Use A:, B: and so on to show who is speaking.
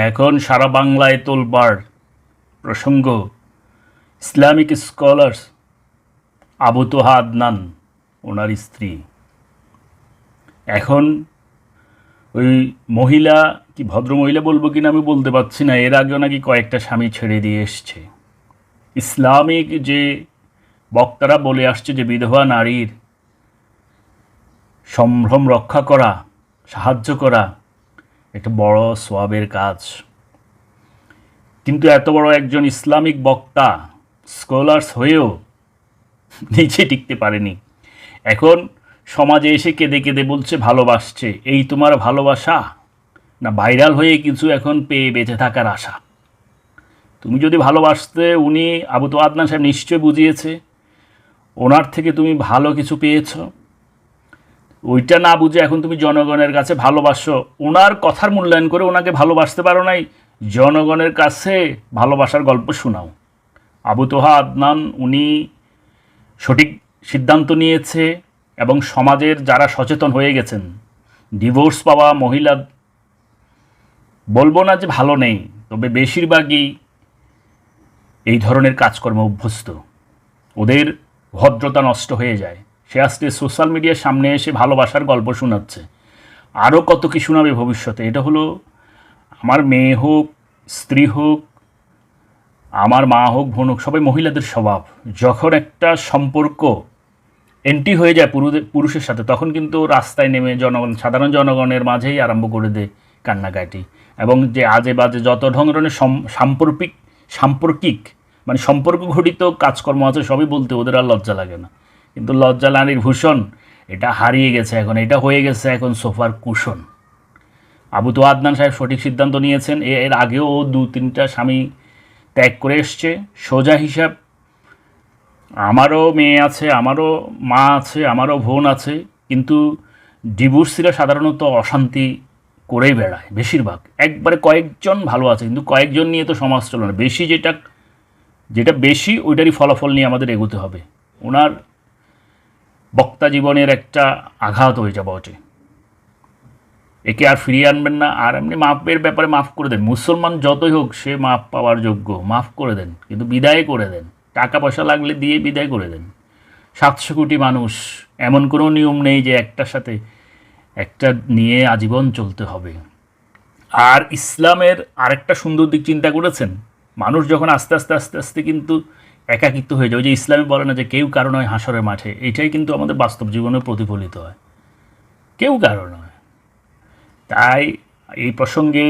A: এখন সারা বাংলায় তোলপাড় প্রসঙ্গ ইসলামিক স্কলার্স আবু তোহা আদনান ওনার স্ত্রী। এখন ওই মহিলা কি ভদ্রমহিলা বলবো কিনা আমি বলতে পারছি না, এর আগেও নাকি কয়েকটা স্বামী ছেড়ে দিয়ে এসছে। ইসলামিক যে বক্তারা বলে আসছে যে বিধবা নারীর সম্ভ্রম রক্ষা করা, সাহায্য করা একটা বড় সোয়াবের কাজ, কিন্তু এত বড় একজন ইসলামিক বক্তা স্কলার্স হয়েও নিচে টিকতে পারেনি। এখন সমাজে এসে কেঁদে কেঁদে বলছে ভালোবাসছে। এই তোমার ভালোবাসা না ভাইরাল হয়ে কিছু এখন পেয়ে বেঁচে থাকার আশা? তুমি যদি ভালোবাসতে, উনি আবু তো আদনান সাহেব নিশ্চয় বুঝিয়েছে, ওনার থেকে তুমি ভালো কিছু পেয়েছ। ওইটা না বুঝে এখন তুমি জনগণের কাছে ভালোবাসো, ওনার কথার মূল্যায়ন করে ওনাকে ভালোবাসতে পারো নাই, জনগণের কাছে ভালোবাসার গল্প শোনাও। আবু তোহা আদনান উনি সঠিক সিদ্ধান্ত নিয়েছে এবং সমাজের যারা সচেতন হয়ে গেছেন, ডিভোর্স পাওয়া মহিলা বলবো না যে ভালো নেই, তবে বেশিরভাগই এই ধরনের কাজকর্মে অভ্যস্ত, ওদের ভদ্রতা নষ্ট হয়ে যায়। সে আজকে সোশ্যাল মিডিয়ার সামনে এসে ভালোবাসার গল্প শোনাচ্ছে, আরও কত কি শোনাবে ভবিষ্যতে। এটা হলো আমার মেয়ে হোক, স্ত্রী হোক, আমার মা হোক, বোন হোক, সবাই মহিলাদের স্বভাব। যখন একটা সম্পর্ক এন্ট্রি হয়ে যায় পুরুষের সাথে, তখন কিন্তু রাস্তায় নেমে সাধারণ জনগণের মাঝেই আরম্ভ করে দেয় কান্নাকাটি, এবং যে আজে বাজে যত ধরনের সাম্পর্কিক মানে সম্পর্ক ঘটিত কাজকর্ম আছে সবই বলতে ওদের আর লজ্জা লাগে না। কিন্তু লজ্জা নারীর ভূষণ, এটা হারিয়ে গেছে এখন, এটা হয়ে গেছে এখন সোফার কুশন। আবু তো আদনান সাহেব সঠিক সিদ্ধান্ত নিয়েছেন। এর আগেও ও 2-3টা স্বামী ত্যাগ করে এসছে। সোজা হিসাব, আমারও মেয়ে আছে, আমারও মা আছে, আমারও বোন আছে, কিন্তু ডিভোর্সিরা সাধারণত অশান্তি করেই বেড়ায় বেশিরভাগ। একবারে কয়েকজন ভালো আছে, কিন্তু কয়েকজন নিয়ে তো সমাজ চলে না। বেশি যেটা বেশি ওইটারই ফলাফল নিয়ে আমাদের এগোতে হবে। ওনার বক্তা জীবনের একটা আঘাত হয়েছে বটে, একে আর ফিরিয়ে আনবেন না। আর এমনি মাপের ব্যাপারে মাফ করে দেন, মুসলমান যতই হোক সে মাপ পাওয়ার যোগ্য, মাফ করে দেন, কিন্তু বিদায় করে দেন। টাকা পয়সা লাগলে দিয়ে বিদায় করে দেন। 700 কোটি মানুষ, এমন কোনো নিয়ম নেই যে একটার সাথে একটা নিয়ে আজীবন চলতে হবে। আর ইসলামের আরেকটা সুন্দর দিক চিন্তা করেছেন, মানুষ যখন আস্তে আস্তে আস্তে আস্তে কিন্তু একাকিত্ব হয়ে যায়, ওই যে ইসলামে বলে না যে কেউ কারো নয় হাসরের মাঠে, এইটাই কিন্তু আমাদের বাস্তব জীবনে প্রতিফলিত হয়, কেউ কারো নয়। তাই এই প্রসঙ্গে